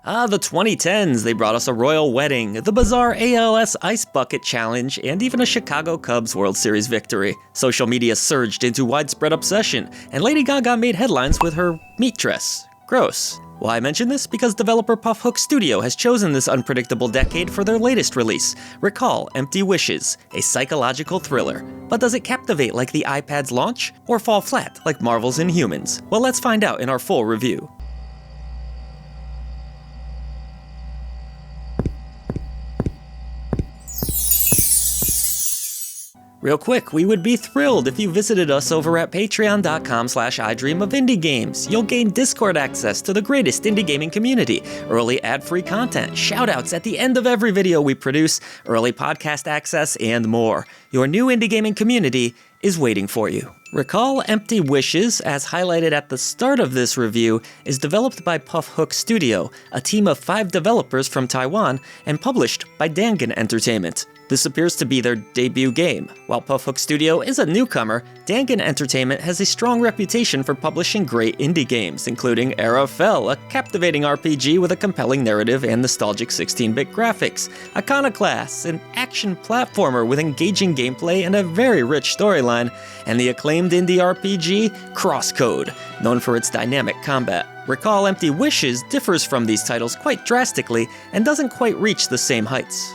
The 2010s, they brought us a royal wedding, the bizarre ALS Ice Bucket Challenge, and even a Chicago Cubs World Series victory. Social media surged into widespread obsession, and Lady Gaga made headlines with her meat dress. Gross. Why I mention this? Because developer Puff Hook Studio has chosen this unpredictable decade for their latest release. Recall Empty Wishes, a psychological thriller. But does it captivate like the iPad's launch, or fall flat like Marvel's Inhumans? Well, let's find out in our full review. Real quick, we would be thrilled if you visited us over at patreon.com/idreamofindiegames. You'll gain Discord access to the greatest indie gaming community, early ad-free content, shoutouts at the end of every video we produce, early podcast access, and more. Your new indie gaming community is waiting for you. Recall Empty Wishes, as highlighted at the start of this review, is developed by Puff Hook Studio, a team of 5 developers from Taiwan, and published by Dangan Entertainment. This appears to be their debut game. While Puff Hook Studio is a newcomer, Dangan Entertainment has a strong reputation for publishing great indie games, including Era Fell, a captivating RPG with a compelling narrative and nostalgic 16-bit graphics, Iconoclast, an action platformer with engaging gameplay and a very rich storyline, and the acclaimed indie RPG, Crosscode, known for its dynamic combat. Recall Empty Wishes differs from these titles quite drastically and doesn't quite reach the same heights.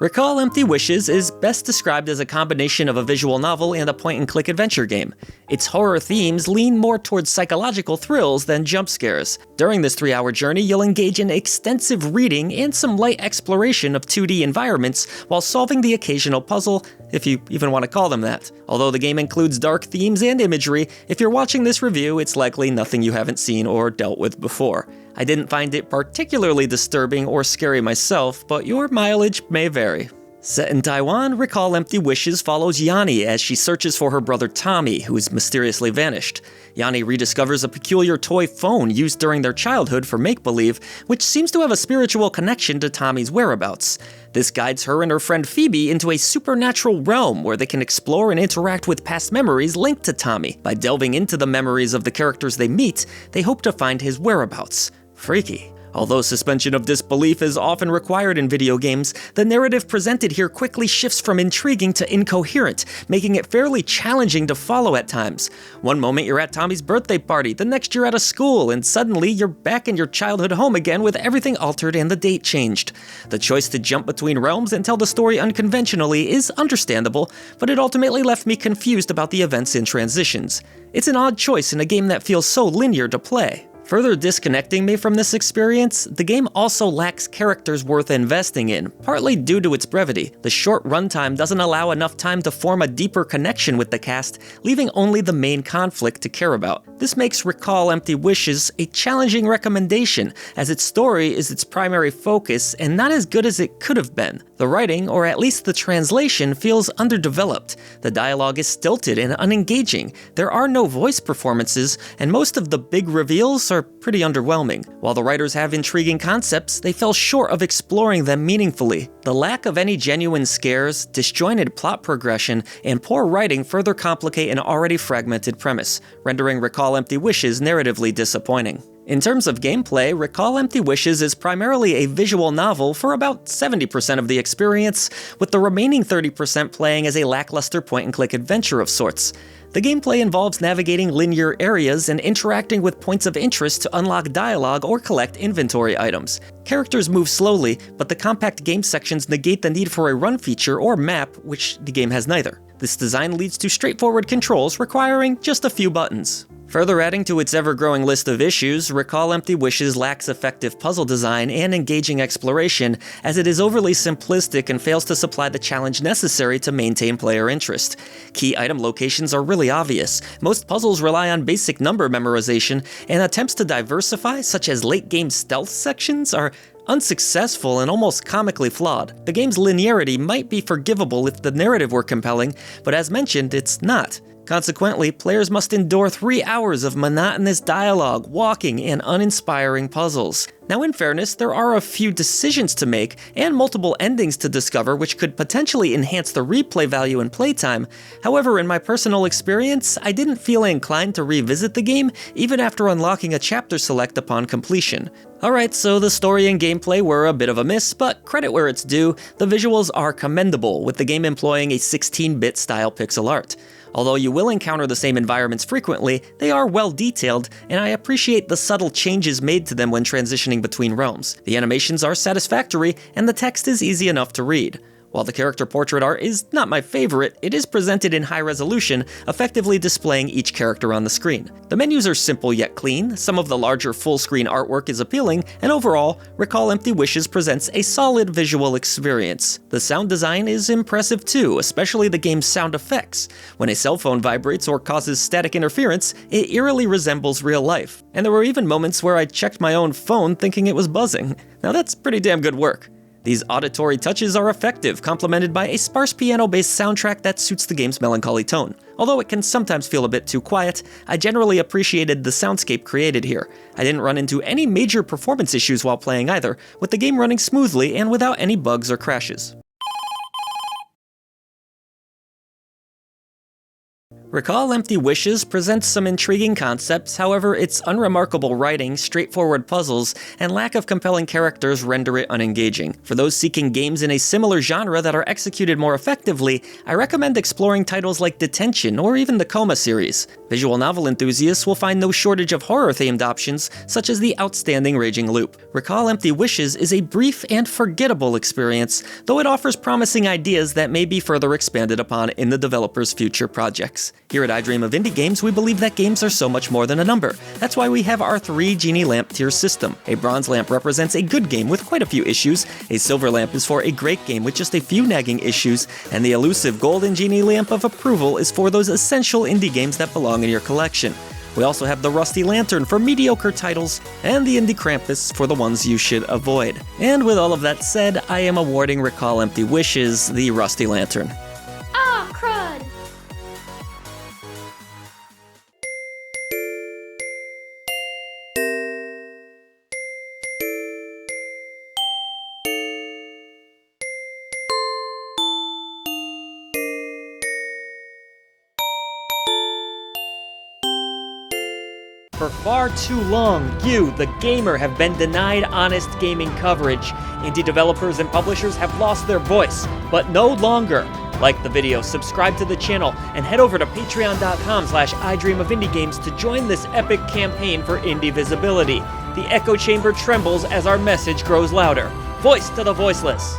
Recall Empty Wishes is best described as a combination of a visual novel and a point-and-click adventure game. Its horror themes lean more towards psychological thrills than jump scares. During this 3-hour journey, you'll engage in extensive reading and some light exploration of 2D environments while solving the occasional puzzle, if you even want to call them that. Although the game includes dark themes and imagery, if you're watching this review, it's likely nothing you haven't seen or dealt with before. I didn't find it particularly disturbing or scary myself, but your mileage may vary. Set in Taiwan, Recall Empty Wishes follows Yanni as she searches for her brother Tommy, who is mysteriously vanished. Yanni rediscovers a peculiar toy phone used during their childhood for make-believe, which seems to have a spiritual connection to Tommy's whereabouts. This guides her and her friend Phoebe into a supernatural realm where they can explore and interact with past memories linked to Tommy. By delving into the memories of the characters they meet, they hope to find his whereabouts. Freaky. Although suspension of disbelief is often required in video games, the narrative presented here quickly shifts from intriguing to incoherent, making it fairly challenging to follow at times. One moment you're at Tommy's birthday party, the next you're at a school, and suddenly you're back in your childhood home again with everything altered and the date changed. The choice to jump between realms and tell the story unconventionally is understandable, but it ultimately left me confused about the events and transitions. It's an odd choice in a game that feels so linear to play. Further disconnecting me from this experience, the game also lacks characters worth investing in, partly due to its brevity. The short runtime doesn't allow enough time to form a deeper connection with the cast, leaving only the main conflict to care about. This makes Recall Empty Wishes a challenging recommendation, as its story is its primary focus and not as good as it could have been. The writing, or at least the translation, feels underdeveloped. The dialogue is stilted and unengaging. There are no voice performances, and most of the big reveals are pretty underwhelming. While the writers have intriguing concepts, they fell short of exploring them meaningfully. The lack of any genuine scares, disjointed plot progression, and poor writing further complicate an already fragmented premise, rendering Recall Empty Wishes narratively disappointing. In terms of gameplay, Recall Empty Wishes is primarily a visual novel for about 70% of the experience, with the remaining 30% playing as a lackluster point-and-click adventure of sorts. The gameplay involves navigating linear areas and interacting with points of interest to unlock dialogue or collect inventory items. Characters move slowly, but the compact game sections negate the need for a run feature or map, which the game has neither. This design leads to straightforward controls requiring just a few buttons. Further adding to its ever-growing list of issues, Recall Empty Wishes lacks effective puzzle design and engaging exploration, as it is overly simplistic and fails to supply the challenge necessary to maintain player interest. Key item locations are really obvious. Most puzzles rely on basic number memorization, and attempts to diversify, such as late-game stealth sections, are unsuccessful and almost comically flawed. The game's linearity might be forgivable if the narrative were compelling, but as mentioned, it's not. Consequently, players must endure 3 hours of monotonous dialogue, walking, and uninspiring puzzles. Now, in fairness, there are a few decisions to make and multiple endings to discover which could potentially enhance the replay value and playtime. However, in my personal experience, I didn't feel inclined to revisit the game even after unlocking a chapter select upon completion. Alright, so the story and gameplay were a bit of a miss, but credit where it's due, the visuals are commendable, with the game employing a 16-bit style pixel art. Although you will encounter the same environments frequently, they are well detailed, and I appreciate the subtle changes made to them when transitioning between realms. The animations are satisfactory, and the text is easy enough to read. While the character portrait art is not my favorite, it is presented in high resolution, effectively displaying each character on the screen. The menus are simple yet clean, some of the larger full-screen artwork is appealing, and overall, Recall Empty Wishes presents a solid visual experience. The sound design is impressive too, especially the game's sound effects. When a cell phone vibrates or causes static interference, it eerily resembles real life. And there were even moments where I checked my own phone thinking it was buzzing. Now that's pretty damn good work. These auditory touches are effective, complemented by a sparse piano-based soundtrack that suits the game's melancholy tone. Although it can sometimes feel a bit too quiet, I generally appreciated the soundscape created here. I didn't run into any major performance issues while playing either, with the game running smoothly and without any bugs or crashes. Recall Empty Wishes presents some intriguing concepts, however, its unremarkable writing, straightforward puzzles, and lack of compelling characters render it unengaging. For those seeking games in a similar genre that are executed more effectively, I recommend exploring titles like Detention or even the Coma series. Visual novel enthusiasts will find no shortage of horror-themed options, such as the outstanding Raging Loop. Recall Empty Wishes is a brief and forgettable experience, though it offers promising ideas that may be further expanded upon in the developer's future projects. Here at I Dream of Indie Games, we believe that games are so much more than a number. That's why we have our 3 Genie Lamp tier system. A bronze lamp represents a good game with quite a few issues, a silver lamp is for a great game with just a few nagging issues, and the elusive golden Genie Lamp of approval is for those essential indie games that belong in your collection. We also have the Rusty Lantern for mediocre titles, and the Indie Krampus for the ones you should avoid. And with all of that said, I am awarding Recall Empty Wishes the Rusty Lantern. Ah, crud! For far too long, you, the gamer, have been denied honest gaming coverage. Indie developers and publishers have lost their voice, but no longer. Like the video, subscribe to the channel, and head over to patreon.com/idreamofindiegames to join this epic campaign for indie visibility. The echo chamber trembles as our message grows louder. Voice to the voiceless.